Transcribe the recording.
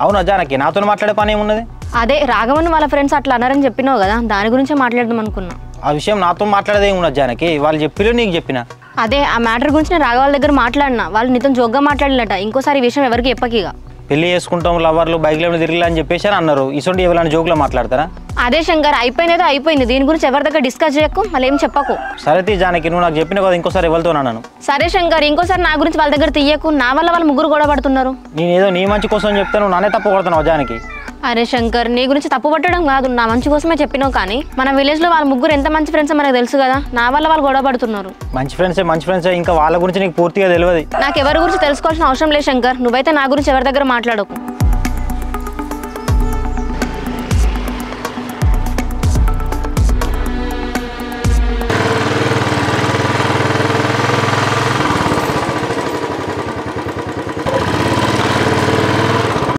అవునా జానకి, నాతో మాట్లాడే పని ఏమున్నది? అదే రాఘవన్ వాళ్ళ ఫ్రెండ్స్ అట్లా అన్నారని చెప్పినావు కదా, దాని గురించే మాట్లాడదాం అనుకున్నా. ఆ విషయం నాతో మాట్లాడేదే ఏమున్నది జానకి, వాళ్ళు చెప్పిలో నీకు చెప్పిన. అదే ఆ మ్యాటర్ గురించి నేను రాఘవ వాళ్ళ దగ్గర మాట్లాడినా, వాళ్ళు నీతో జోగ్గా మాట్లాడినట. ఇంకోసారి ఈ విషయం ఎవరికి చెప్పకిగా. పెళ్లి చేసుకుంటాం, లవర్లు బైక్లో తిరిగిలా అని చెప్పేసి అన్నారు. ఇసొంటి ఎవరైనా జోకులో మాట్లాడతారా? అదే శంకర్, అయిపోయినదో అయిపోయింది. దీని గురించి ఎవరి దగ్గర డిస్కస్ చేయకు, మళ్ళీ ఏం చెప్పకు. సరే జానకి, నువ్వు నాకు చెప్పిన కదా, ఇంకోసారి ఎవరితోనన్నాను. సరే శంకర్, ఇంకోసారి నా గురించి వాళ్ళ దగ్గర తీయకు. నా వల్ల వాళ్ళు ముగ్గురు గొడవ పడుతున్నారు. నేనేదో నీ మంచి కోసం చెప్తాను, నానే తప్పు కొడుతున్నావు జానకి. అరే శంకర్, నీ గురించి తప్పు పట్టడం కాదు, నా మంచి కోసమే చెప్పినావు. కానీ మన విలేజ్లో వాళ్ళ ముగ్గురు ఎంత మంచి ఫ్రెండ్స్ మనకు తెలుసు కదా, నా వల్ల వాళ్ళు గొడవ పడుతున్నారు. మంచి ఫ్రెండ్సే, ఇంకా వాళ్ళ గురించి నీకు పూర్తిగా తెలియదు. నాకు ఎవరి గురించి తెలుసుకోవాల్సిన అవసరం లేదు శంకర్. నువ్వైతే నా గురించి ఎవరి దగ్గర మాట్లాడకు.